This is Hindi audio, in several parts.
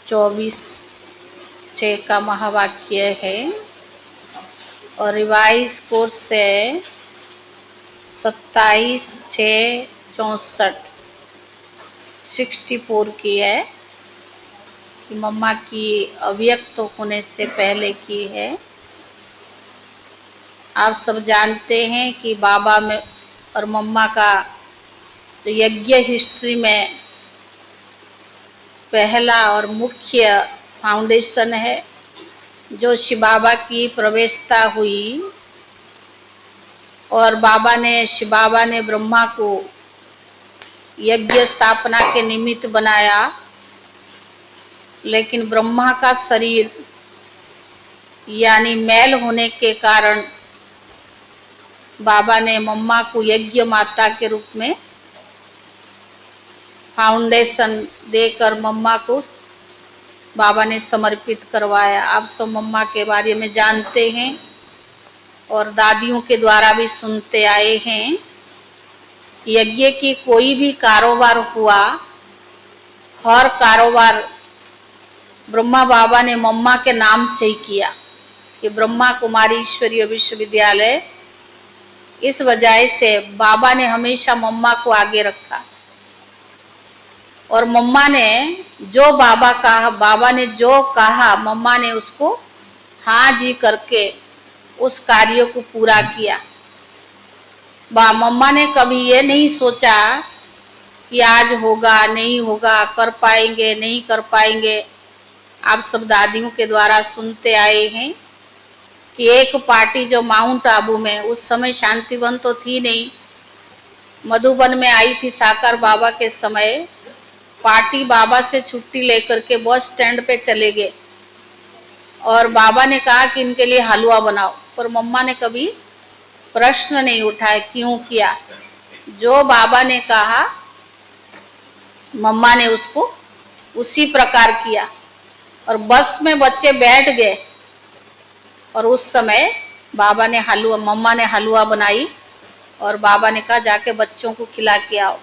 24:6 का महावाक्य है और रिवाइज कोर्स है 27/6/64 64 की है कि मम्मा की अव्यक्त होने से पहले की है। आप सब जानते हैं कि बाबा में और मम्मा का यज्ञ हिस्ट्री में पहला और मुख्य फाउंडेशन है जो शिव बाबा की प्रवेशता हुई और शिव बाबा ने ब्रह्मा को यज्ञ स्थापना के निमित्त बनाया, लेकिन ब्रह्मा का शरीर यानी मैल होने के कारण बाबा ने मम्मा को यज्ञ माता के रूप में फाउंडेशन देकर मम्मा को बाबा ने समर्पित करवाया। आप सब मम्मा के बारे में जानते हैं और दादियों के द्वारा भी सुनते आए हैं। यज्ञ की कोई भी कारोबार हुआ, हर कारोबार ब्रह्मा बाबा ने मम्मा के नाम से ही किया कि ब्रह्मा कुमारी ईश्वरीय विश्वविद्यालय। इस वजह से बाबा ने हमेशा मम्मा को आगे रखा और मम्मा ने जो बाबा ने जो कहा मम्मा ने उसको हाँ जी करके उस कार्य को पूरा किया। मम्मा ने कभी ये नहीं सोचा कि आज होगा नहीं होगा, कर पाएंगे नहीं कर पाएंगे। आप सब दादियों के द्वारा सुनते आए हैं कि एक पार्टी जो माउंट आबू में, उस समय शांतिवन तो थी नहीं, मधुबन में आई थी साकार बाबा के समय, पार्टी बाबा से छुट्टी लेकर के बस स्टैंड पे चले गए और बाबा ने कहा कि इनके लिए हलवा बनाओ, पर मम्मा ने कभी प्रश्न नहीं उठाया क्यों किया। जो बाबा ने कहा मम्मा ने उसको उसी प्रकार किया और बस में बच्चे बैठ गए और उस समय मम्मा ने हलवा बनाई और बाबा ने कहा जाके बच्चों को खिला के आओ।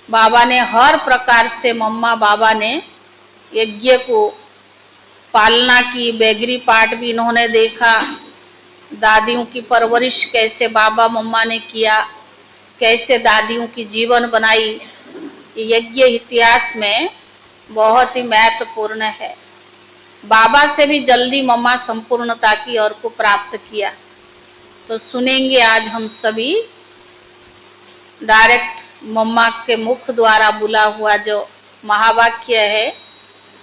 बाबा ने हर प्रकार से बाबा ने यज्ञ को पालना की। बेगरी पाठ भी इन्होंने देखा, दादियों की परवरिश कैसे बाबा मम्मा ने किया, कैसे दादियों की जीवन बनाई, यज्ञ इतिहास में बहुत ही महत्वपूर्ण है। बाबा से भी जल्दी मम्मा संपूर्णता की ओर को प्राप्त किया। तो सुनेंगे आज हम सभी डायरेक्ट मम्मा के मुख द्वारा बोला हुआ जो महावाक्य है,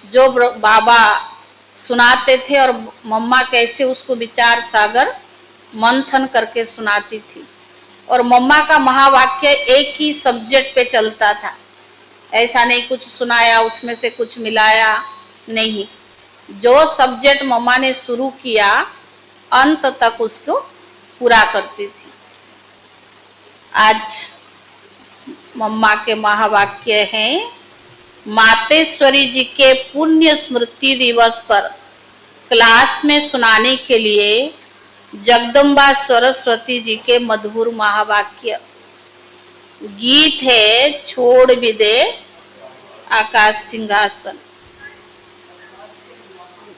जो बाबा सुनाते थे और मम्मा कैसे उसको विचार सागर मंथन करके सुनाती थी। और मम्मा का महावाक्य एक ही सब्जेक्ट पे चलता था, ऐसा नहीं कुछ सुनाया उसमें से कुछ मिलाया, नहीं, जो सब्जेक्ट मम्मा ने शुरू किया अंत तक उसको पूरा करती थी। आज मम्मा के महावाक्य हैं, मातेश्वरी जी के पुण्य स्मृति दिवस पर क्लास में सुनाने के लिए जगदम्बा सरस्वती जी के मधुर महावाक्य। गीत है छोड़ भी दे आकाश सिंहासन,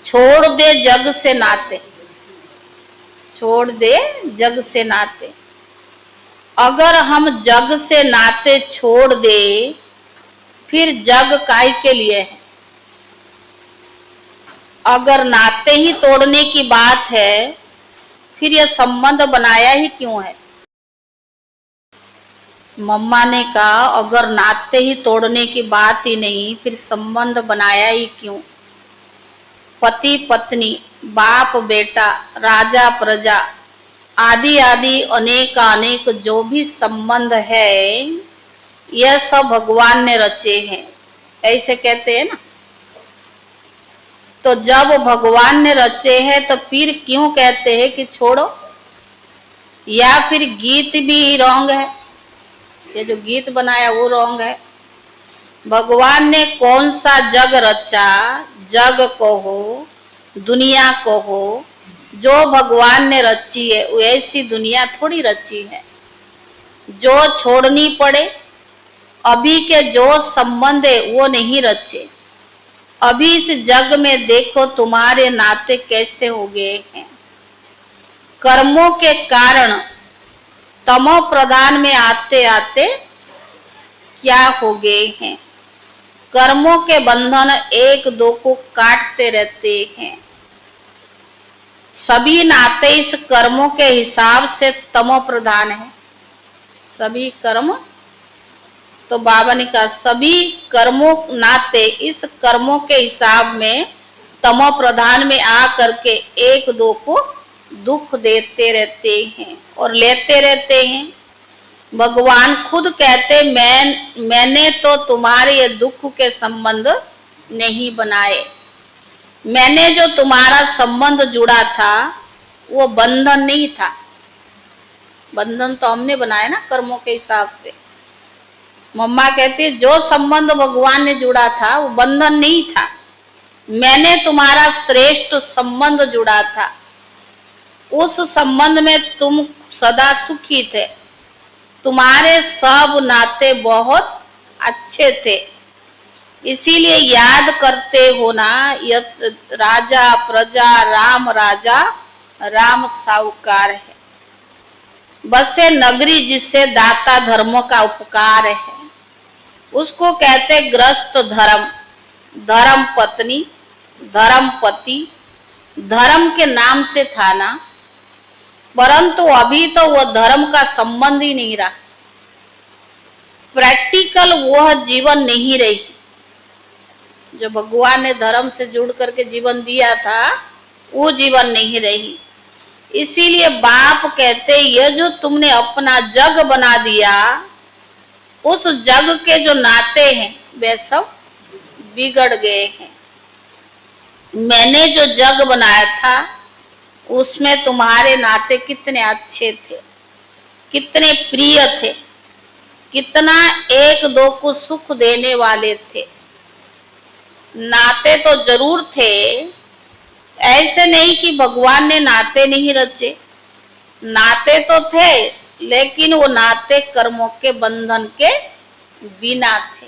छोड़ दे जग से नाते, छोड़ दे जग से नाते। अगर हम जग से नाते छोड़ दे फिर जग काहे के लिए है। अगर नाते ही तोड़ने की बात है फिर यह संबंध बनाया ही क्यों है। मम्मा ने कहा अगर नाते ही तोड़ने की बात ही नहीं फिर संबंध बनाया ही क्यों। पति पत्नी, बाप बेटा, राजा प्रजा आदि आदि अनेक जो भी संबंध है यह सब भगवान ने रचे हैं, ऐसे कहते हैं ना। तो जब भगवान ने रचे हैं तो फिर क्यों कहते हैं कि छोड़ो। या फिर गीत भी रॉन्ग है, ये जो गीत बनाया वो रॉन्ग है। भगवान ने कौन सा जग रचा, जग को हो दुनिया को हो, जो भगवान ने रची है वैसी दुनिया थोड़ी रची है। जो छोड़नी पड़े, अभी के जो संबंध है वो नहीं रचे। अभी इस जग में देखो तुम्हारे नाते कैसे हो गए हैं। कर्मों के कारण तमो प्रधान में आते आते क्या हो गए हैं। कर्मों के बंधन एक दो को काटते रहते हैं। सभी नाते इस कर्मों के हिसाब से तमो प्रधान है। सभी कर्म, तो बाबा ने कहा सभी कर्मों नाते इस कर्मों के हिसाब में तमो प्रधान में आ करके एक दो को दुख देते रहते हैं और लेते रहते हैं। भगवान खुद कहते मैंने तो तुम्हारे ये दुख के संबंध नहीं बनाए। मैंने जो तुम्हारा संबंध जुड़ा था वो बंधन नहीं था। बंधन तो हमने बनाया ना कर्मों के हिसाब से। मम्मा कहती है जो संबंध भगवान ने जुड़ा था वो बंधन नहीं था। मैंने तुम्हारा श्रेष्ठ संबंध जुड़ा था। उस संबंध में तुम सदा सुखी थे। तुम्हारे सब नाते बहुत अच्छे थे। इसीलिए याद करते हो ना, राजा प्रजा राम राजा राम साहूकार है। बसे नगरी जिससे दाता धर्मों का उपकार है। उसको कहते ग्रस्त धर्म, धर्म पत्नी, धर्म पति, धर्म के नाम से था ना, परंतु अभी तो वह धर्म का संबंध ही नहीं रहा। प्रैक्टिकल वह जीवन नहीं रही जो भगवान ने धर्म से जुड़ करके जीवन दिया था, वो जीवन नहीं रही। इसीलिए बाप कहते ये जो तुमने अपना जग बना दिया, उस जग के जो नाते हैं वे सब बिगड़ गए हैं। मैंने जो जग बनाया था उसमें तुम्हारे नाते कितने अच्छे थे, कितने प्रिय थे, कितना एक दो को सुख देने वाले थे। नाते तो जरूर थे, ऐसे नहीं कि भगवान ने नाते नहीं रचे। नाते तो थे, लेकिन वो नाते कर्मों के बंधन के बिना थे।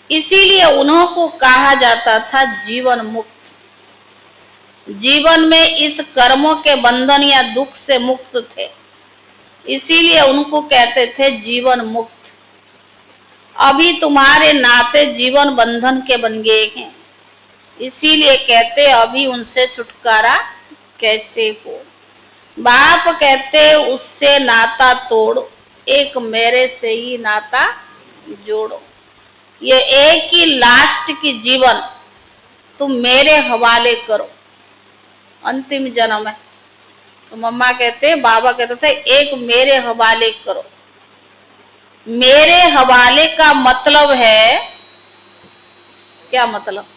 इसीलिए उन्हों को कहा जाता था जीवन मुक्त। जीवन में इस कर्मों के बंधन या दुख से मुक्त थे, इसीलिए उनको कहते थे जीवन मुक्त। अभी तुम्हारे नाते जीवन बंधन के बन गए हैं, इसीलिए कहते अभी उनसे छुटकारा कैसे हो। बाप कहते उससे नाता तोड़, एक मेरे से ही नाता जोड़ो। ये एक ही लास्ट की जीवन तुम मेरे हवाले करो। अंतिम जन्म है तो मम्मा कहते, बाबा कहते थे एक मेरे हवाले करो। मेरे हवाले का मतलब है क्या? मतलब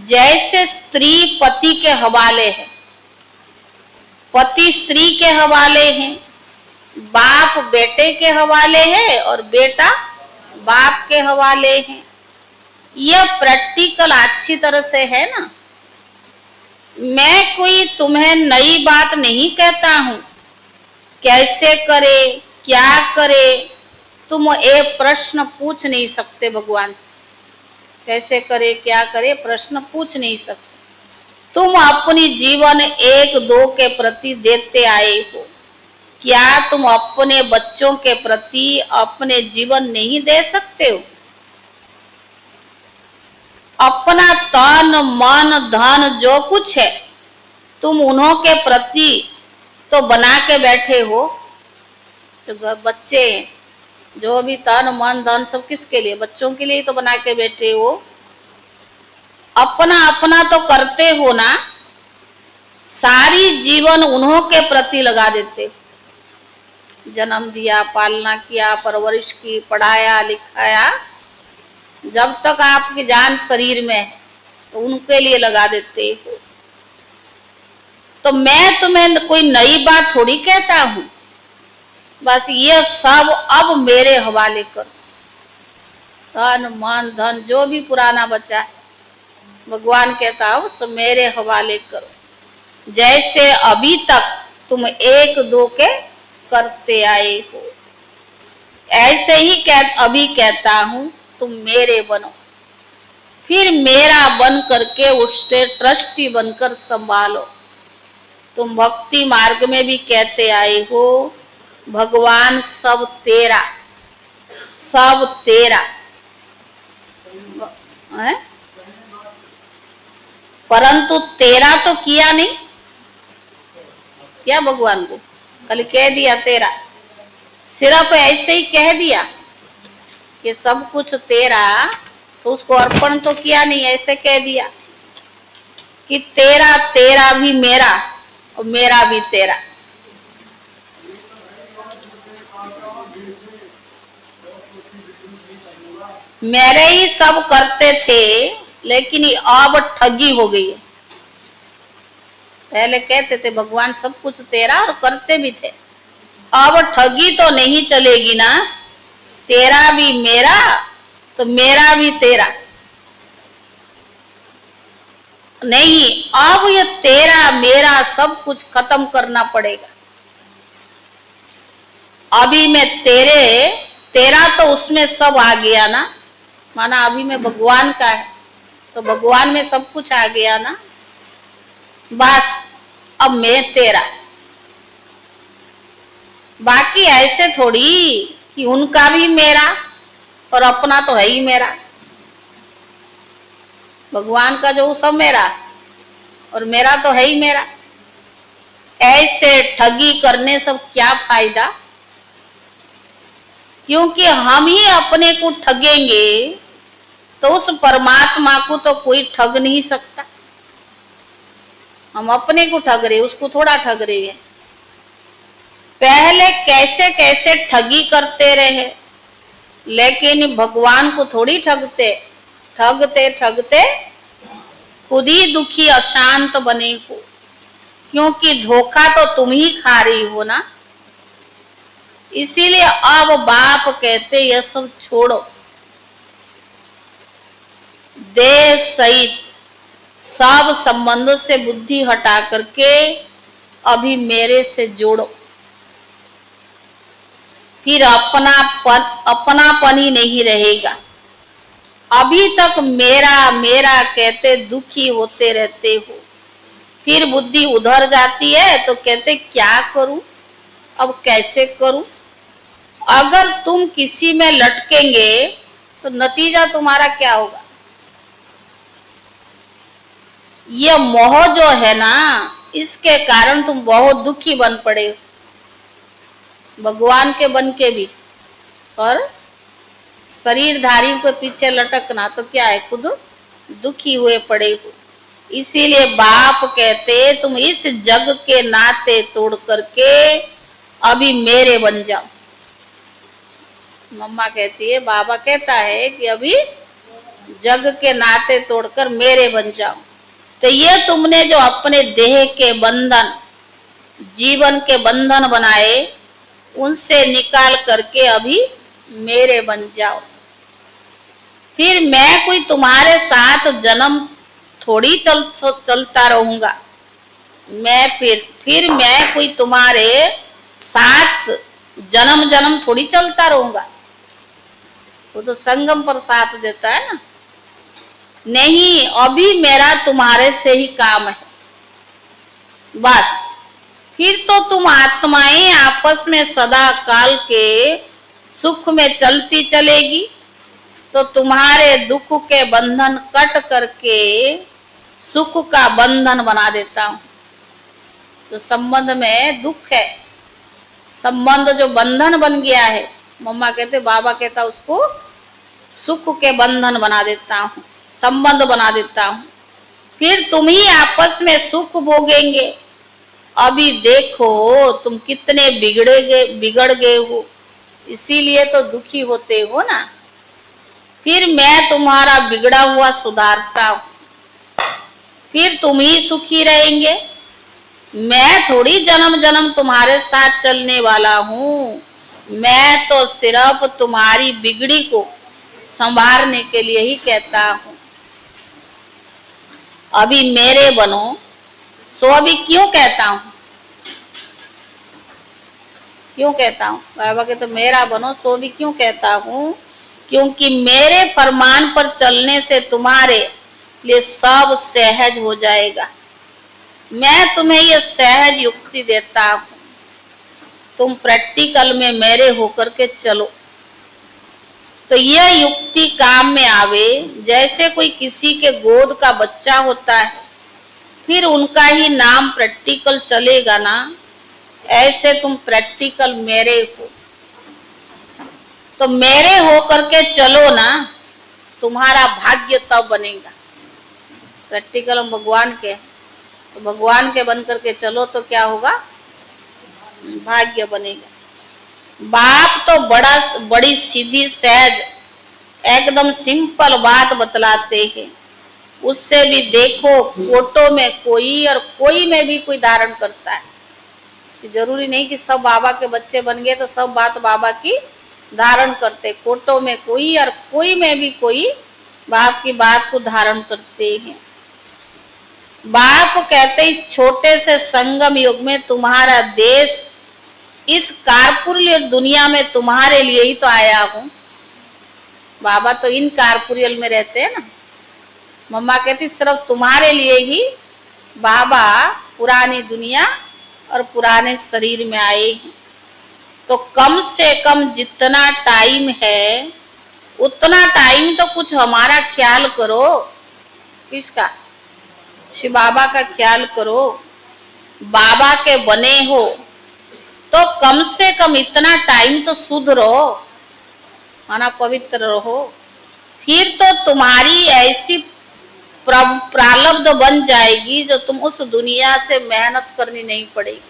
जैसे स्त्री पति के हवाले है, पति स्त्री के हवाले है, बाप बेटे के हवाले है और बेटा बाप के हवाले है। यह प्रैक्टिकल अच्छी तरह से है ना। मैं कोई तुम्हें नई बात नहीं कहता हूं, कैसे करे क्या करे तुम एक प्रश्न पूछ नहीं सकते भगवान से। कैसे करे क्या करे प्रश्न पूछ नहीं सकते। तुम अपनी जीवन एक दो के प्रति देते आए हो, क्या तुम अपने बच्चों के प्रति अपने जीवन नहीं दे सकते हो? अपना तन मन धन जो कुछ है तुम उन्हों के प्रति तो बना के बैठे हो। तो बच्चे जो भी तन मन धन सब किसके लिए? बच्चों के लिए तो बना के बैठे हो। अपना अपना तो करते हो ना, सारी जीवन उन्हों के प्रति लगा देते। जन्म दिया, पालना किया, परवरिश की, पढ़ाया लिखाया, जब तक आपकी जान शरीर में है तो उनके लिए लगा देते हो। तो मैं तुम्हें कोई नई बात थोड़ी कहता हूं, बस ये सब अब मेरे हवाले करो। तन मन धन जो भी पुराना बचा है भगवान कहता है सब मेरे हवाले करो, जैसे अभी तक तुम एक दो के करते आए हो। ऐसे ही अभी कहता हूं तुम मेरे बनो, फिर मेरा बन करके उससे ट्रस्टी बनकर संभालो। तुम भक्ति मार्ग में भी कहते आए हो भगवान सब तेरा, सब तेरा है? परंतु तेरा तो किया नहीं, क्या भगवान को खाली कह दिया तेरा, सिर्फ ऐसे ही कह दिया कि सब कुछ तेरा, तो उसको अर्पण तो किया नहीं, ऐसे कह दिया कि तेरा तेरा भी मेरा और मेरा भी तेरा। मेरे ही सब करते थे, लेकिन अब ठगी हो गई है। पहले कहते थे भगवान सब कुछ तेरा और करते भी थे, अब ठगी तो नहीं चलेगी ना, तेरा भी मेरा तो मेरा भी तेरा नहीं, अब ये तेरा मेरा सब कुछ खत्म करना पड़ेगा। अभी मैं तेरे, तेरा तो उसमें सब आ गया ना, माना अभी मैं भगवान का है तो भगवान में सब कुछ आ गया ना, बस अब मैं तेरा। बाकी ऐसे थोड़ी कि उनका भी मेरा और अपना तो है ही मेरा, भगवान का जो सब मेरा और मेरा तो है ही मेरा। ऐसे ठगी करने सब क्या फायदा, क्योंकि हम ही अपने को ठगेंगे तो उस परमात्मा को तो कोई ठग नहीं सकता। हम अपने को ठग रहे, उसको थोड़ा ठग रहे हैं। पहले कैसे कैसे ठगी करते रहे, लेकिन भगवान को थोड़ी ठगते, ठगते ठगते खुद ही दुखी अशांत बने हो, क्योंकि धोखा तो तुम ही खा रही हो ना। इसीलिए अब बाप कहते ये सब छोड़ो, देह सहित सब संबंधों से बुद्धि हटा करके अभी मेरे से जोड़ो, फिर अपनापन ही नहीं रहेगा। अभी तक मेरा मेरा कहते दुखी होते रहते हो, फिर बुद्धि उधर जाती है तो कहते क्या करूं, अब कैसे करूं। अगर तुम किसी में लटकेंगे तो नतीजा तुम्हारा क्या होगा। ये मोह जो है ना, इसके कारण तुम बहुत दुखी बन पड़े, भगवान के बन के भी, और शरीरधारियों के पीछे लटकना तो क्या है, खुद दुखी हुए पड़े हो। इसीलिए बाप कहते तुम इस जग के नाते तोड़ करके अभी मेरे बन जाओ। मम्मा कहती है, बाबा कहता है कि अभी जग के नाते तोड़कर मेरे बन जाओ। तो ये तुमने जो अपने देह के बंधन, जीवन के बंधन बनाए, उनसे निकाल करके अभी मेरे बन जाओ। फिर मैं कोई तुम्हारे साथ जन्म थोड़ी चलता रहूंगा, मैं फिर मैं कोई तुम्हारे साथ जन्म जन्म थोड़ी चलता रहूंगा। वो तो संगम पर साथ देता है ना। नहीं, अभी मेरा तुम्हारे से ही काम है बस। फिर तो तुम आत्माएं आपस में सदा काल के सुख में चलती चलेगी, तो तुम्हारे दुख के बंधन कट करके सुख का बंधन बना देता हूं। तो संबंध में दुख है, संबंध जो बंधन बन गया है, मम्मा कहते, बाबा कहता उसको सुख के बंधन बना देता हूं, संबंध बना देता हूं। फिर तुम ही आपस में सुख भोगेंगे। अभी देखो तुम कितने बिगड़ गए हो, इसीलिए तो दुखी होते हो ना। फिर मैं तुम्हारा बिगड़ा हुआ सुधारता हूं, फिर तुम ही सुखी रहेंगे। मैं थोड़ी जन्म जन्म तुम्हारे साथ चलने वाला हूं, मैं तो सिर्फ तुम्हारी बिगड़ी को संभालने के लिए ही कहता हूं अभी मेरे बनो। सो अभी क्यों कहता हूं, क्यों कहता हूँ? बाबा के तो मेरा बनो सो भी क्यों कहता हूँ? क्योंकि मेरे फरमान पर चलने से तुम्हारे लिए सब सहज हो जाएगा। मैं तुम्हें यह सहज युक्ति देता हूँ, तुम प्रैक्टिकल में मेरे होकर के चलो तो यह युक्ति काम में आवे। जैसे कोई किसी के गोद का बच्चा होता है, फिर उनका ही नाम प्रैक्टिकल चलेगा ना, ऐसे तुम प्रैक्टिकल मेरे हो। तो मेरे हो करके चलो ना, तुम्हारा भाग्य तब बनेगा। प्रैक्टिकल हम भगवान के, तो भगवान के बन करके चलो तो क्या होगा? भाग्य बनेगा। बाप तो बड़ी सीधी सहज एकदम सिंपल बात बतलाते हैं। उससे भी देखो फोटो में कोई और कोई में भी कोई धारण करता है। कि जरूरी नहीं कि सब बाबा के बच्चे बन गए तो सब बात बाबा की धारण करते। फोटो में कोई और कोई में भी कोई बाप की बात को धारण करते हैं। बाप कहते इस छोटे से संगम युग में तुम्हारा देश इस कारपुरियल दुनिया में तुम्हारे लिए ही तो आया हूं। बाबा तो इन कारपुरियल में रहते हैं ना। मम्मा कहती सिर्फ तुम्हारे लिए ही बाबा पुरानी दुनिया और पुराने शरीर में आए हैं। तो कम से कम जितना टाइम है उतना टाइम तो कुछ हमारा ख्याल करो। किसका? शिव बाबा का ख्याल करो। बाबा के बने हो तो कम से कम इतना टाइम तो शुद्ध रहो, माना पवित्र रहो। फिर तो तुम्हारी ऐसी प्रारब्ध बन जाएगी जो तुम उस दुनिया से मेहनत करनी नहीं पड़ेगी।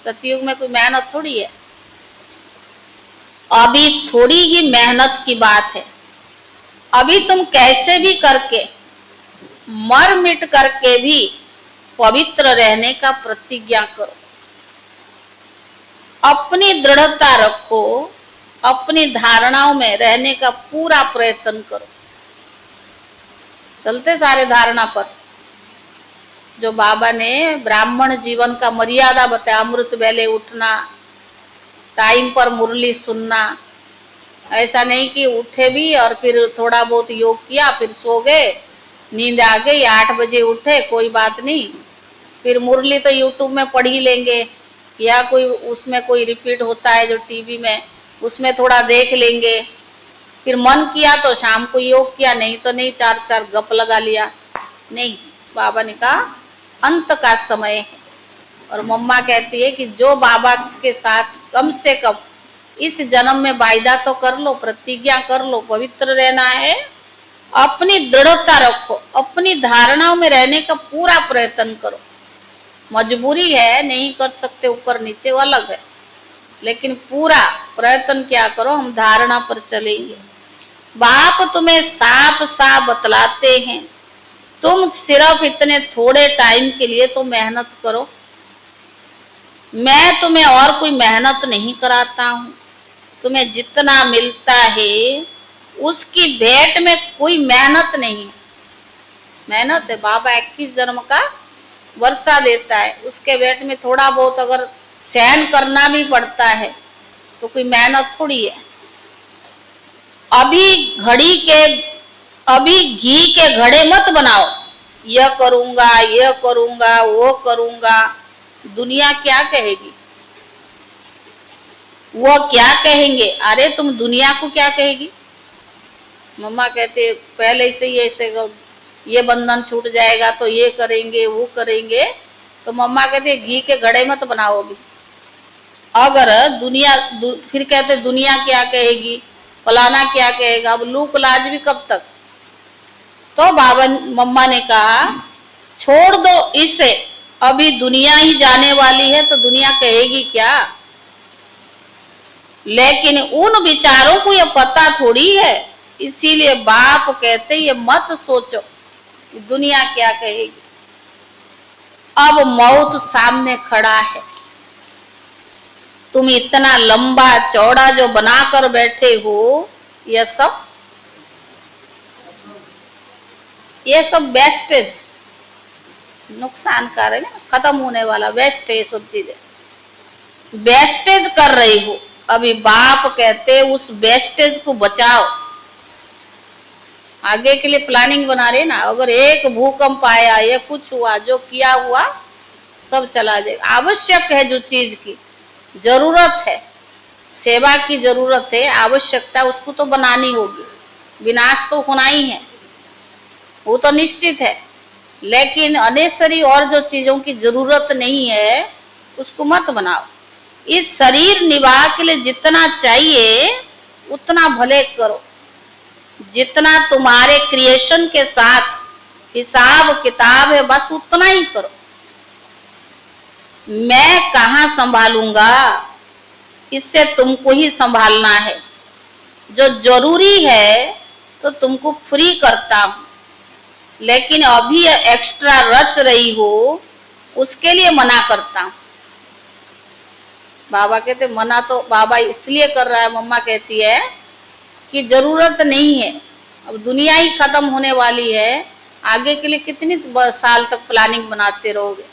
सतयुग में कोई मेहनत थोड़ी है, अभी थोड़ी ही मेहनत की बात है। अभी तुम कैसे भी करके मर मिट करके भी पवित्र रहने का प्रतिज्ञा करो। अपनी दृढ़ता रखो, अपनी धारणाओं में रहने का पूरा प्रयत्न करो। चलते सारे धारणा पर जो बाबा ने ब्राह्मण जीवन का मर्यादा बताया, अमृत वेले उठना, टाइम पर मुरली सुनना। ऐसा नहीं कि उठे भी और फिर थोड़ा बहुत योग किया फिर सो गए, नींद आ गई, 8 बजे उठे, कोई बात नहीं, फिर मुरली तो यूट्यूब में पढ़ ही लेंगे या कोई उसमें कोई रिपीट होता है जो टीवी में, उसमें थोड़ा देख लेंगे। फिर मन किया तो शाम को योग किया, नहीं तो नहीं, 4 गप लगा लिया। नहीं, बाबा ने कहा अंत का समय है। और मम्मा कहती है कि जो बाबा के साथ कम से कम इस जन्म में वायदा तो कर लो, प्रतिज्ञा कर लो, पवित्र रहना है, अपनी दृढ़ता रखो, अपनी धारणाओं में रहने का पूरा प्रयत्न करो। मजबूरी है, नहीं कर सकते, ऊपर नीचे वो अलग है, लेकिन पूरा प्रयत्न क्या करो, हम धारणा पर चलेंगे। बाप तुम्हें साफ साफ बतलाते हैं, तुम सिर्फ इतने थोड़े टाइम के लिए तो मेहनत करो। मैं तुम्हें और कोई मेहनत नहीं कराता हूं। तुम्हें जितना मिलता है उसकी भेंट में कोई मेहनत नहीं है। मेहनत है, बाबा 21 जन्म का वर्षा देता है, उसके भेंट में थोड़ा बहुत अगर सहन करना भी पड़ता है तो कोई मेहनत थोड़ी है। अभी घी के घड़े मत बनाओ, यह करूंगा वो करूंगा। दुनिया क्या कहेगी, वो क्या कहेंगे? अरे तुम दुनिया को क्या कहेगी? मम्मा कहते पहले से ही ऐसे ये बंधन छूट जाएगा तो ये करेंगे वो करेंगे। तो मम्मा कहते घी के घड़े मत बनाओ अभी। अगर फिर कहते दुनिया क्या कहेगी, फलाना क्या कहेगा, अब लूक लाज भी कब तक। तो बाबा मम्मा ने कहा छोड़ दो इसे, अभी दुनिया ही जाने वाली है तो दुनिया कहेगी क्या। लेकिन उन विचारों को यह पता थोड़ी है, इसीलिए बाप कहते ये मत सोचो कि दुनिया क्या कहेगी। अब मौत सामने खड़ा है, तुम इतना लंबा चौड़ा जो बनाकर बैठे हो, यह सब वेस्टेज, नुकसानकारक है, खत्म होने वाला वेस्ट है ये सब चीजें। वेस्टेज कर रही हो। अभी बाप कहते उस वेस्टेज को बचाओ, आगे के लिए प्लानिंग बना रहे ना। अगर एक भूकंप आया या कुछ हुआ, जो किया हुआ सब चला जाएगा। आवश्यक है जो चीज की जरूरत है, सेवा की जरूरत है, आवश्यकता, उसको तो बनानी होगी। विनाश तो होना ही है, वो तो निश्चित है। लेकिन अनेसरी और जो चीजों की जरूरत नहीं है उसको मत बनाओ। इस शरीर निवाह के लिए जितना चाहिए उतना भले करो, जितना तुम्हारे क्रिएशन के साथ हिसाब किताब है बस उतना ही करो। मैं कहाँ संभालूंगा, इससे तुमको ही संभालना है। जो जरूरी है तो तुमको फ्री करता हूं, लेकिन अभी एक्स्ट्रा रच रही हो उसके लिए मना करता हूं। बाबा कहते मना तो बाबा इसलिए कर रहा है, मम्मा कहती है कि जरूरत नहीं है, अब दुनिया ही खत्म होने वाली है, आगे के लिए कितनी साल तक प्लानिंग बनाते रहोगे,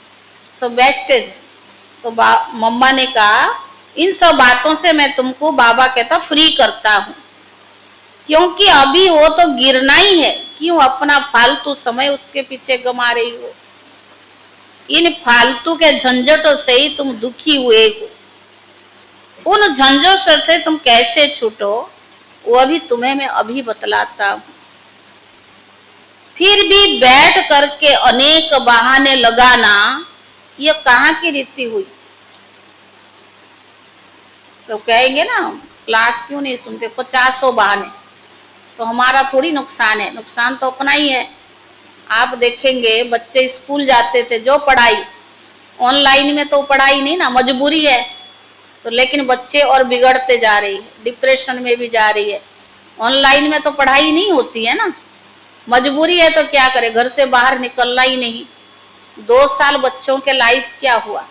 सब वेस्टेज। तो मम्मा ने कहा इन सब बातों से मैं तुमको, बाबा कहता, फ्री करता हूं, क्योंकि अभी वो तो गिरना ही है। क्यों अपना फालतू समय उसके पीछे गमा रही हो? इन फालतू के झंझटों से ही तुम दुखी हुए हो। उन झंझटों से तुम कैसे छूटो वो अभी तुम्हें मैं अभी बतलाता हूं। फिर भी बैठ करके अनेक बहाने लगाना ये कहाँ की रीति हुई? तो कहेंगे ना क्लास क्यों नहीं सुनते, 50 बहाने। तो हमारा थोड़ी नुकसान है, नुकसान तो अपना ही है। आप देखेंगे बच्चे स्कूल जाते थे, जो पढ़ाई ऑनलाइन में तो पढ़ाई नहीं ना, मजबूरी है। तो लेकिन बच्चे और बिगड़ते जा रही है, डिप्रेशन में भी जा रही है। ऑनलाइन में तो पढ़ाई नहीं होती है ना, मजबूरी है, तो क्या करे, घर से बाहर निकलना ही नहीं। 2 साल बच्चों के लाइफ क्या हुआ?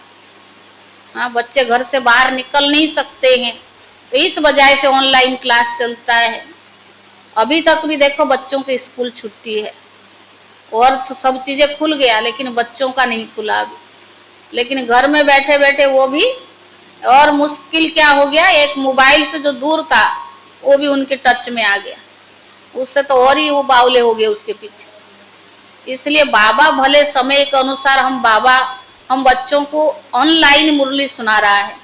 हाँ, बच्चे घर से बाहर निकल नहीं सकते हैं, तो इस वजह से ऑनलाइन क्लास चलता है। अभी तक भी देखो बच्चों के स्कूल छुट्टी है, और तो सब चीजें खुल गया लेकिन बच्चों का नहीं खुला अभी। लेकिन घर में बैठे बैठे वो भी, और मुश्किल क्या हो गया, एक मोबाइल से जो दूर था वो भी उनके टच में आ गया, उससे तो और ही वो बावले हो गए उसके पीछे। इसलिए बाबा भले समय के अनुसार हम बच्चों को ऑनलाइन मुरली सुना रहा है,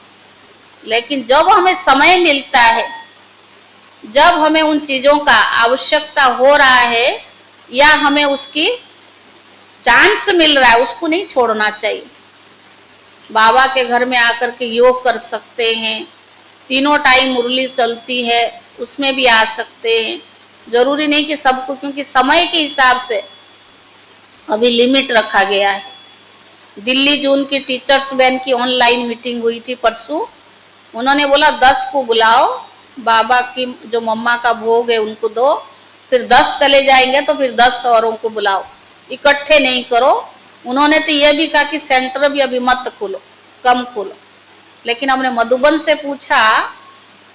लेकिन जब हमें समय मिलता है, जब हमें उन चीजों का आवश्यकता हो रहा है या हमें उसकी चांस मिल रहा है, उसको नहीं छोड़ना चाहिए। बाबा के घर में आकर के योग कर सकते हैं, 3 टाइम मुरली चलती है उसमें भी आ सकते हैं। जरूरी नहीं कि सबको, क्योंकि समय के हिसाब से अभी लिमिट रखा गया है। दिल्ली जून की टीचर्स बैंड की ऑनलाइन मीटिंग हुई थी परसों, उन्होंने बोला 10 को बुलाओ, बाबा की जो मम्मा का भोग है उनको दो, फिर 10 चले जाएंगे तो फिर 10 औरों को बुलाओ, इकट्ठे नहीं करो। उन्होंने तो यह भी कहा कि सेंटर भी अभी मत खोलो, कम खोलो। लेकिन हमने मधुबन से पूछा,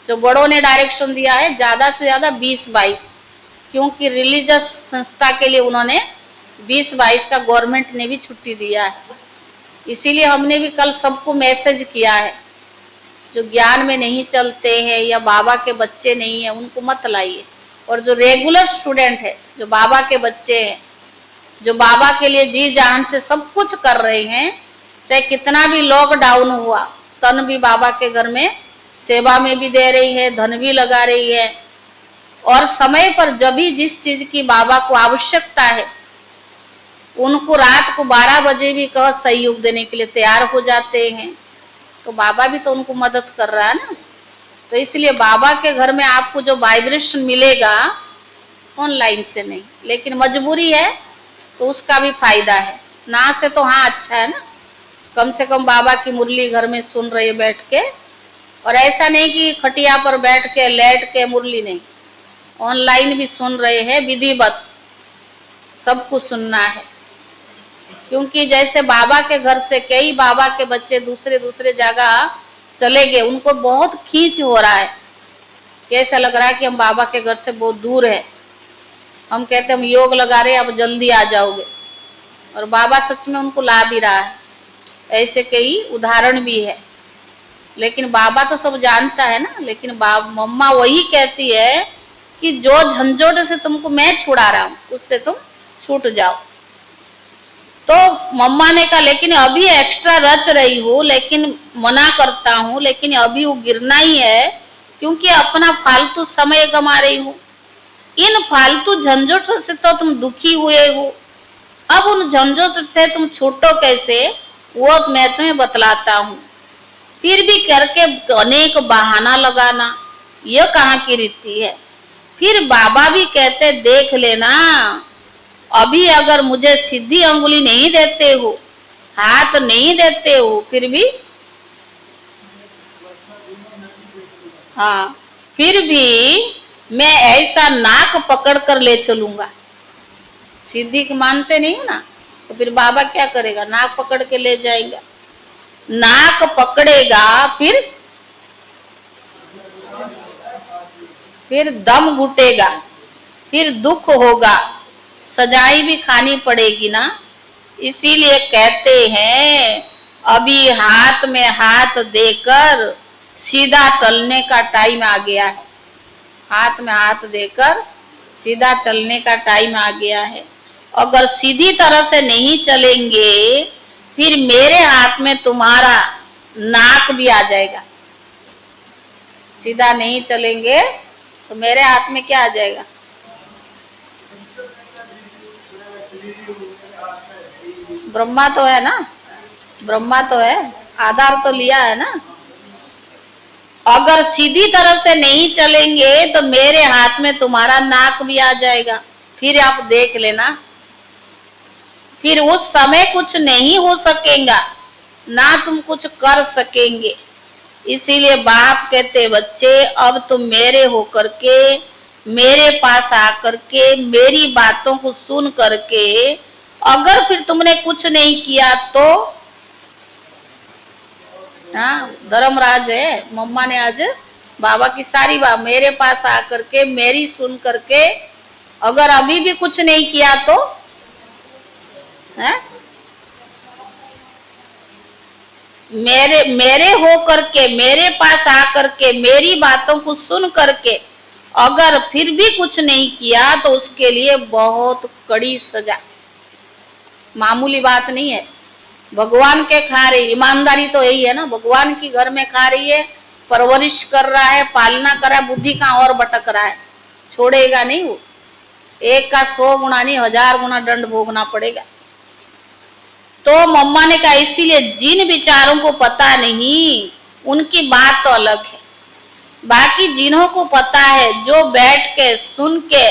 जो बड़ों ने डायरेक्शन दिया है ज्यादा से ज्यादा 20-22, क्योंकि रिलीजियस संस्था के लिए उन्होंने 20-22 का गवर्नमेंट ने भी छुट्टी दिया है। इसीलिए हमने भी कल सबको मैसेज किया है, जो ज्ञान में नहीं चलते हैं या बाबा के बच्चे नहीं है उनको मत लाइए, और जो रेगुलर स्टूडेंट है, जो बाबा के बच्चे हैं, जो बाबा के लिए जी जान से सब कुछ कर रहे हैं, चाहे कितना भी लॉकडाउन हुआ, तन भी बाबा के घर में सेवा में भी दे रही है, धन भी लगा रही है, और समय पर जब भी जिस चीज की बाबा को आवश्यकता है उनको रात को 12 बजे भी कह सहयोग देने के लिए तैयार हो जाते हैं। तो बाबा भी तो उनको मदद कर रहा है ना। तो इसलिए बाबा के घर में आपको जो वाइब्रेशन मिलेगा ऑनलाइन से नहीं, लेकिन मजबूरी है तो उसका भी फायदा है ना, से तो हाँ अच्छा है ना, कम से कम बाबा की मुरली घर में सुन रहे बैठ के। और ऐसा नहीं कि खटिया पर बैठ के लेट के मुरली, नहीं, ऑनलाइन भी सुन रहे हैं, विधिवत सबको सुनना है। क्योंकि जैसे बाबा के घर से कई बाबा के बच्चे दूसरे दूसरे जगह चले गए, उनको बहुत खींच हो रहा है, कैसा लग रहा है कि हम बाबा के घर से बहुत दूर है। हम कहते हम योग लगा रहे अब जल्दी आ जाओगे, और बाबा सच में उनको ला भी रहा है। ऐसे कई उदाहरण भी है। लेकिन बाबा तो सब जानता है ना। लेकिन मम्मा वही कहती है कि जो झंझट से तुमको मैं छुड़ा रहा हूं उससे तुम छूट जाओ। तो मम्मा ने कहा लेकिन अभी एक्स्ट्रा रच रही हूँ, लेकिन मना करता हूँ, लेकिन अभी वो गिरना ही है क्योंकि अपना फालतू समय गमा रही हूँ। इन फालतू झंझट से तो तुम दुखी हुए हो, अब उन झंझट से तुम छूटो कैसे वो मैं तुम्हें बतलाता हूँ। फिर भी करके अनेक बहाना लगाना यह कहाँ की रीति है। फिर बाबा भी कहते देख लेना, अभी अगर मुझे सीधी अंगुली नहीं देते हो, हाथ नहीं देते हो, फिर भी हाँ फिर भी मैं ऐसा नाक पकड़ कर ले चलूंगा। सीधी मानते नहीं हो ना, तो फिर बाबा क्या करेगा, नाक पकड़ के ले जाएगा। नाक पकड़ेगा, फिर दम घुटेगा, फिर दुख होगा, सजाई भी खानी पड़ेगी ना। इसीलिए कहते हैं अभी हाथ में हाथ देकर सीधा चलने का टाइम आ गया है। हाथ में हाथ देकर सीधा चलने का टाइम आ गया है। अगर सीधी तरह से नहीं चलेंगे फिर मेरे हाथ में तुम्हारा नाक भी आ जाएगा। सीधा नहीं चलेंगे तो मेरे हाथ में क्या आ जाएगा, ब्रह्मा तो है ना, ब्रह्मा तो है, आधार तो लिया है ना। अगर सीधी तरह से नहीं चलेंगे तो मेरे हाथ में तुम्हारा नाक भी आ जाएगा। फिर आप देख लेना, फिर उस समय कुछ नहीं हो सकेगा ना तुम कुछ कर सकेंगे। इसीलिए बाप कहते बच्चे अब तुम मेरे होकर के मेरे पास आकर के मेरी बातों को सुन करके अगर फिर तुमने कुछ नहीं किया तो हाँ धर्मराज है। मम्मा ने आज बाबा की सारी बात मेरे पास आकर के मेरी सुन करके अगर अभी भी कुछ नहीं किया तो है मेरे हो करके मेरे पास आकर के मेरी बातों को सुन करके अगर फिर भी कुछ नहीं किया तो उसके लिए बहुत कड़ी सजा। मामूली बात नहीं है। भगवान के खा रही, ईमानदारी तो यही है ना, भगवान की घर में खा रही है, परवरिश कर रहा है, पालना कर रहा है, बुद्धि का और भटक रहा है, छोड़ेगा नहीं वो। एक का 100 गुना नहीं 1000 गुना दंड भोगना पड़ेगा। तो मम्मा ने कहा इसीलिए जिन विचारों को पता नहीं उनकी बात तो अलग है, बाकी जिन्हों को पता है जो बैठ के सुन के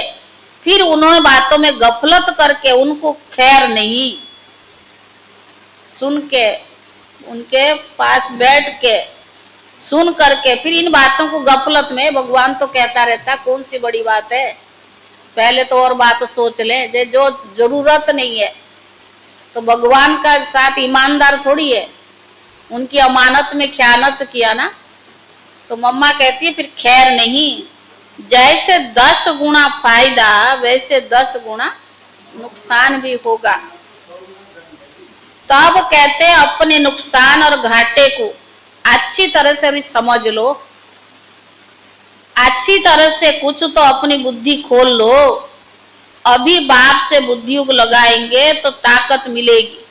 फिर उन्होंने बातों में गफलत करके उनको खैर नहीं, सुन के उनके पास बैठ के सुन करके फिर इन बातों को गफलत में भगवान तो कहता रहता कौन सी बड़ी बात है, पहले तो और बात सोच लें। जो जरूरत नहीं है तो भगवान का साथ ईमानदार थोड़ी है, उनकी अमानत में ख्यानत किया ना। तो मम्मा कहती है फिर खैर नहीं, जैसे 10 गुना फायदा वैसे 10 गुना नुकसान भी होगा। तब कहते हैं अपने नुकसान और घाटे को अच्छी तरह से भी समझ लो, अच्छी तरह से कुछ तो अपनी बुद्धि खोल लो। अभी बाप से बुद्धि को लगाएंगे तो ताकत मिलेगी।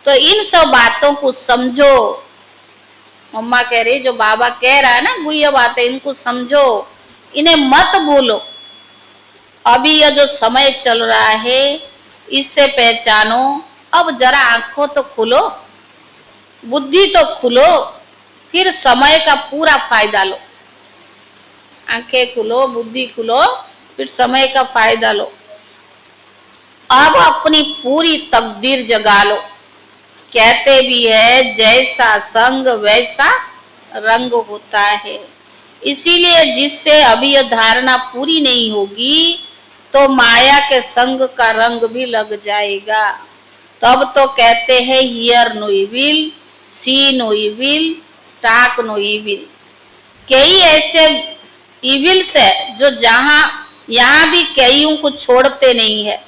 तो इन सब बातों को समझो। मम्मा कह रही जो बाबा कह रहा है ना गुह्य बातें, इनको समझो, इन्हें मत भूलो। अभी यह जो समय चल रहा है इससे पहचानो। अब जरा आंखों तो खुलो, बुद्धि तो खुलो, फिर समय का पूरा फायदा लो। आंखें खुलो, बुद्धि खुलो, फिर समय का फायदा लो। अब अपनी पूरी तकदीर जगा लो। कहते भी है जैसा संग वैसा रंग होता है। इसीलिए जिससे अभी यह धारणा पूरी नहीं होगी तो माया के संग का रंग भी लग जाएगा। तब तो कहते हैं hear no evil, see no evil, talk no evil. कई ऐसे इविल्स है जो यहाँ भी कईयों को छोड़ते नहीं है,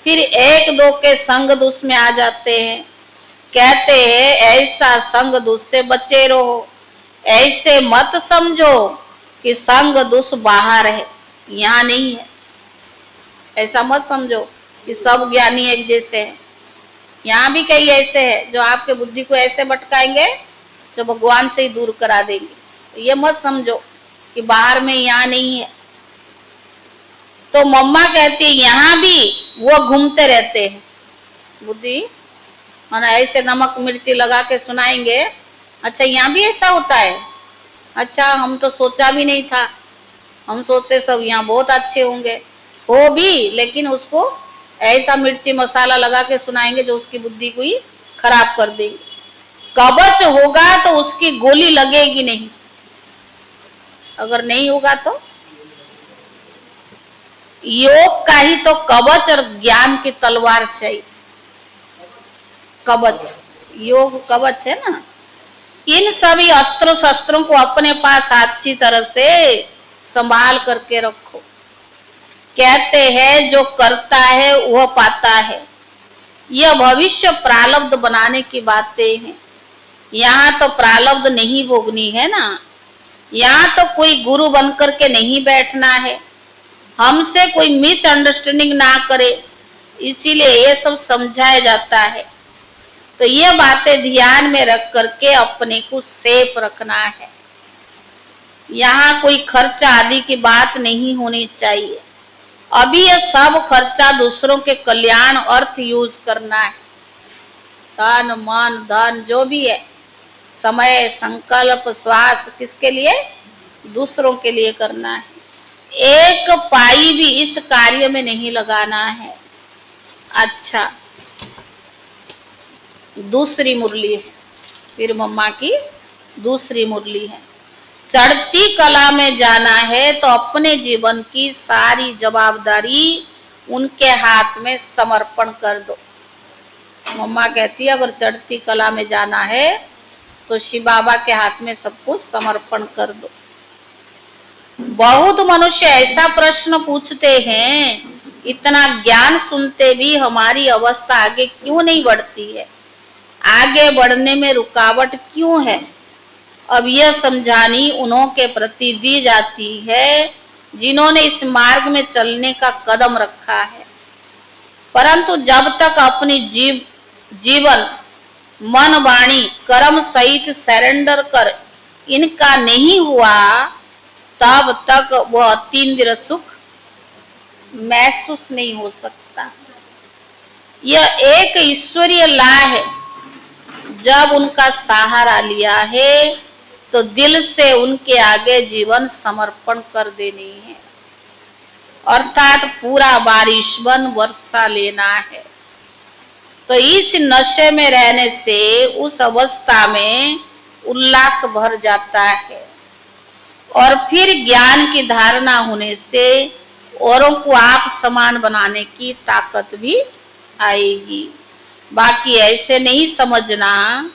फिर एक दो के संग दुष में आ जाते हैं। कहते हैं ऐसा संग दुष से बचे रहो। ऐसे मत समझो कि संग दुष बाहर है, यहाँ नहीं है। ऐसा मत समझो कि सब ज्ञानी एक जैसे हैं। यहाँ भी कई ऐसे हैं जो आपके बुद्धि को ऐसे भटकाएंगे जो भगवान से ही दूर करा देंगे। ये मत समझो कि बाहर में यहाँ नहीं है। तो मम्मा कहती है यहाँ भी वो घूमते रहते हैं। बुद्धि माना ऐसे नमक मिर्ची लगा के सुनाएंगे, अच्छा यहाँ भी ऐसा होता है, अच्छा हम तो सोचा भी नहीं था, हम सोचते सब यहाँ बहुत अच्छे होंगे। हो भी, लेकिन उसको ऐसा मिर्ची मसाला लगा के सुनाएंगे जो उसकी बुद्धि को ही खराब कर देंगे। कवच होगा तो उसकी गोली लगेगी नहीं, अगर नहीं होगा तो योग का ही तो कवच और ज्ञान की तलवार चाहिए। कवच, योग कवच है ना। इन सभी अस्त्र शस्त्रों को अपने पास अच्छी तरह से संभाल करके रखो। कहते हैं जो करता है वह पाता है। यह भविष्य प्रारब्ध बनाने की बातें हैं। यहाँ तो प्रारब्ध नहीं भोगनी है ना, यहाँ तो कोई गुरु बनकर के नहीं बैठना है, हमसे कोई मिसअंडरस्टैंडिंग ना करे, इसीलिए ये सब समझाया जाता है। तो ये बातें ध्यान में रख करके अपने को सेफ रखना है। यहाँ कोई खर्चा आदि की बात नहीं होनी चाहिए। अभी ये सब खर्चा दूसरों के कल्याण अर्थ यूज करना है। तन मन धन जो भी है, समय संकल्प श्वास किसके लिए? दूसरों के लिए करना है। एक पाई भी इस कार्य में नहीं लगाना है। अच्छा, दूसरी मुरली है, फिर मम्मा की दूसरी मुरली है। चढ़ती कला में जाना है तो अपने जीवन की सारी जवाबदारी उनके हाथ में समर्पण कर दो। मम्मा कहती है अगर चढ़ती कला में जाना है तो शिव बाबा के हाथ में सब कुछ समर्पण कर दो। बहुत मनुष्य ऐसा प्रश्न पूछते हैं, इतना ज्ञान सुनते भी हमारी अवस्था आगे क्यों नहीं बढ़ती है, आगे बढ़ने में रुकावट क्यों है? अब यह समझानी उन्हों के प्रति दी जाती है जिन्होंने इस मार्ग में चलने का कदम रखा है। परंतु जब तक अपनी जीवन मन वाणी कर्म सहित सरेंडर कर इनका नहीं हुआ, तब तक वह अतीन्द्रिय सुख महसूस नहीं हो सकता। यह एक ईश्वरीय ला है। जब उनका सहारा लिया है तो दिल से उनके आगे जीवन समर्पण कर देनी है, अर्थात पूरा बारिश बन वर्षा लेना है। तो इस नशे में रहने से उस अवस्था में उल्लास भर जाता है और फिर ज्ञान की धारणा होने से औरों को आप समान बनाने की ताकत भी आएगी। बाकी ऐसे नहीं समझना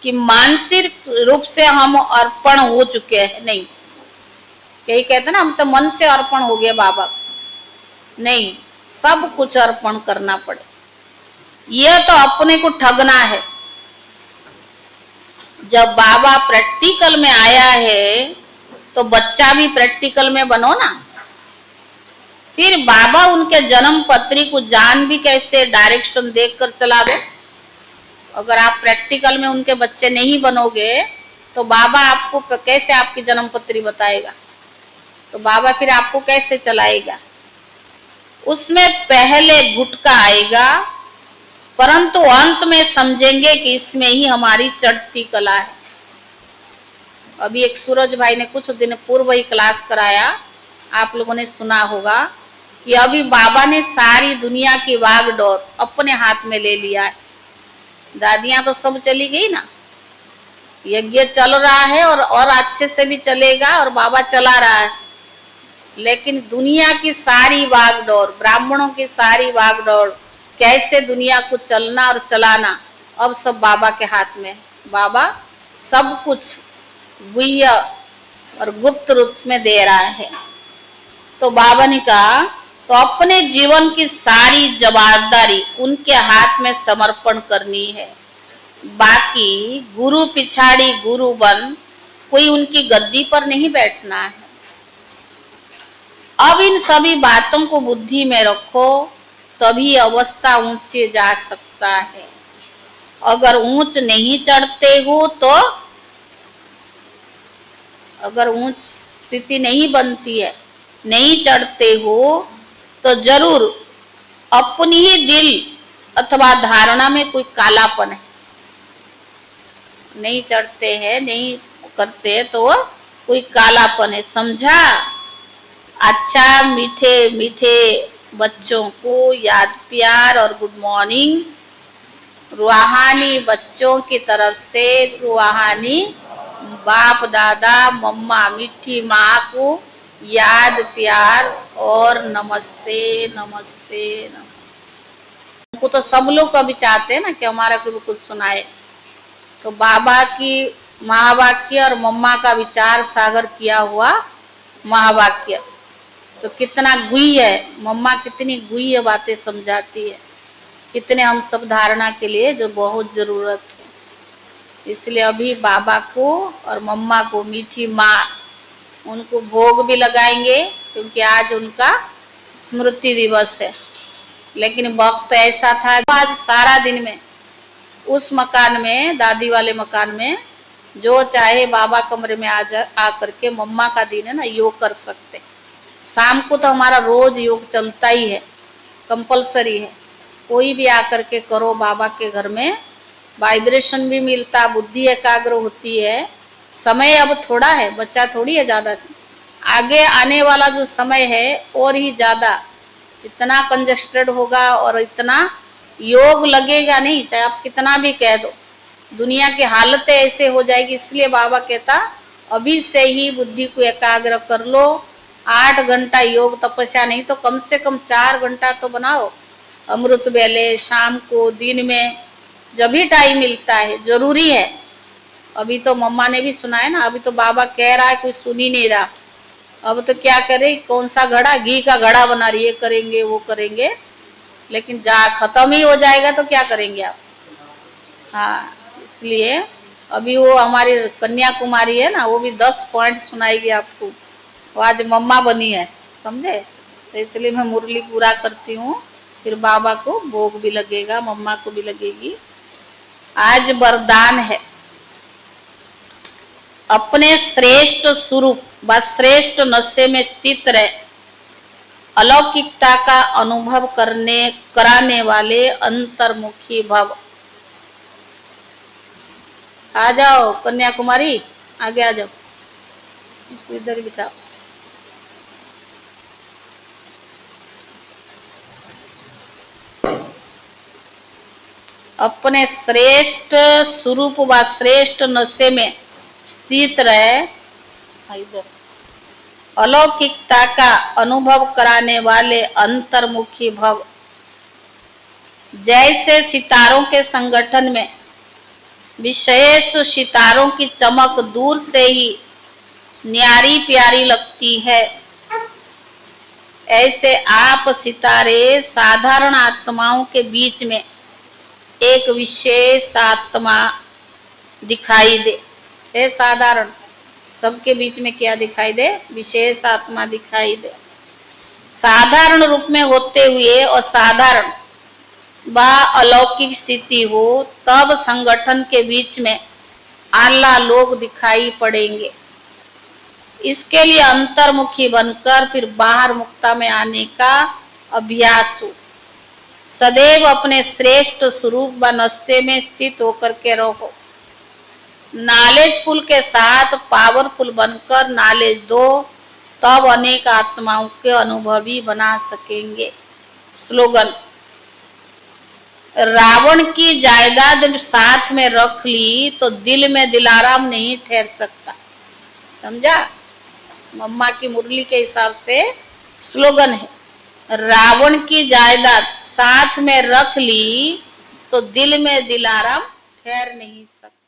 कि मानसिक रूप से हम अर्पण हो चुके हैं, नहीं। कई कहते ना हम तो मन से अर्पण हो गए बाबा, नहीं, सब कुछ अर्पण करना पड़े। यह तो अपने को ठगना है। जब बाबा प्रैक्टिकल में आया है तो बच्चा भी प्रैक्टिकल में बनो ना। फिर बाबा उनके जन्म पत्री को जान भी कैसे डायरेक्शन देखकर चलावे। अगर आप प्रैक्टिकल में उनके बच्चे नहीं बनोगे तो बाबा आपको कैसे आपकी जन्म पत्री बताएगा? तो बाबा फिर आपको कैसे चलाएगा? उसमें पहले गुटका आएगा, परंतु अंत में समझेंगे कि इसमें ही हमारी चढ़ती कला है। अभी एक सूरज भाई ने कुछ दिन पूर्व ही क्लास कराया, आप लोगों ने सुना होगा कि अभी बाबा ने सारी दुनिया की वागडोर अपने हाथ में ले लिया है। दादियां तो सब चली गई ना, यज्ञ चल रहा है और अच्छे से भी चलेगा और बाबा चला रहा है, लेकिन दुनिया की सारी वागडोर, ब्राह्मणों की सारी वागडोर, कैसे दुनिया को चलना और चलाना, अब सब बाबा के हाथ में। बाबा सब कुछ गुह्य और गुप्त रूप में दे रहा है। तो बाबा ने कहा तो अपने जीवन की सारी जवाबदारी उनके हाथ में समर्पण करनी है। बाकी गुरु पिछाड़ी गुरु बन कोई उनकी गद्दी पर नहीं बैठना है। अब इन सभी बातों को बुद्धि में रखो, तभी अवस्था ऊंचे जा सकता है। अगर ऊंच नहीं चढ़ते हो तो, अगर ऊंच स्थिति नहीं बनती है, नहीं चढ़ते हो तो जरूर अपनी ही दिल अथवा धारणा में कोई कालापन है। नहीं चढ़ते हैं, नहीं करते तो कोई कालापन है, समझा। अच्छा, मीठे मीठे बच्चों को याद प्यार और गुड मॉर्निंग रूहानी बच्चों की तरफ से, रूहानी बाप दादा मम्मा मीठी माँ को याद प्यार और नमस्ते नमस्ते नमस्ते। उनको तो सब लोग कभी चाहते हैं ना कि हमारा कोई कुछ सुनाए, तो बाबा की महावाक्य और मम्मा का विचार सागर किया हुआ महावाक्य तो कितना गुह्य है, मम्मा कितनी गुह्य बातें समझाती है, कितने हम सब धारणा के लिए जो बहुत जरूरत है। इसलिए अभी बाबा को और मम्मा को, मीठी माँ, उनको भोग भी लगाएंगे क्योंकि आज उनका स्मृति दिवस है। लेकिन वक्त ऐसा था आज सारा दिन में उस मकान में, दादी वाले मकान में, जो चाहे बाबा कमरे में आ करके मम्मा का दिन है ना योग कर सकते। शाम को तो हमारा रोज योग चलता ही है, कंपलसरी है। कोई भी आकर के करो बाबा के घर में, वाइब्रेशन भी मिलता, बुद्धि एकाग्र होती है। समय अब थोड़ा है, बच्चा थोड़ी है ज्यादा, आगे आने वाला जो समय है और ही ज्यादा इतना कंजस्टेड होगा और इतना योग लगेगा नहीं, चाहे आप कितना भी कह दो, दुनिया की हालतें ऐसे हो जाएगी। इसलिए बाबा कहता अभी से ही बुद्धि को एकाग्र कर लो। 8 घंटा योग तपस्या नहीं तो कम से कम 4 घंटा तो बनाओ, अमृत वेले, शाम को, दिन में, जब भी टाइम मिलता है, जरूरी है। अभी तो मम्मा ने भी सुना है ना, अभी तो बाबा कह रहा है, कोई सुन ही नहीं रहा। अब तो क्या करे, कौन सा घड़ा, घी का घड़ा बना रही है, करेंगे वो करेंगे, लेकिन जा खत्म ही हो जाएगा तो क्या करेंगे आप। हाँ, इसलिए अभी वो हमारी कन्याकुमारी है ना, वो भी 10 पॉइंट सुनाएगी आपको। वो आज मम्मा बनी है, समझे। तो इसलिए मैं मुरली पूरा करती हूँ, फिर बाबा को भोग भी लगेगा, मम्मा को भी लगेगी। आज वरदान है, अपने श्रेष्ठ स्वरूप व श्रेष्ठ नशे में स्थित रहे, अलौकिकता का अनुभव कराने वाले अंतर्मुखी भव। आ जाओ कन्याकुमारी, आगे आ जाओ, उसको इधर ही बिठाओ। अपने श्रेष्ठ स्वरूप व श्रेष्ठ नशे में स्थित रहे, इधर अलौकिकता का अनुभव कराने वाले अंतर्मुखी भव। जैसे सितारों के संगठन में विशेष सितारों की चमक दूर से ही न्यारी प्यारी लगती है, ऐसे आप सितारे साधारण आत्माओं के बीच में एक विशेष आत्मा दिखाई दे। है साधारण, सबके बीच में क्या दिखाई दे, विशेष आत्मा दिखाई दे। साधारण रूप में होते हुए असाधारण व अलौकिक स्थिति हो, तब संगठन के बीच में आला लोग दिखाई पड़ेंगे। इसके लिए अंतर्मुखी बनकर फिर बाहर मुक्ता में आने का अभ्यास हो। सदैव अपने श्रेष्ठ स्वरूप व नस्ते में स्थित होकर के रहो। नॉलेजफुल के साथ पावरफुल बनकर नॉलेज दो, तब अनेक आत्माओं के अनुभवी बना सकेंगे। स्लोगन, रावण की जायदाद साथ में रख ली तो दिल में दिलाराम नहीं ठहर सकता। समझा, मम्मा की मुरली के हिसाब से स्लोगन है, रावण की जायदाद साथ में रख ली तो दिल में दिलाराम ठहर नहीं सकता।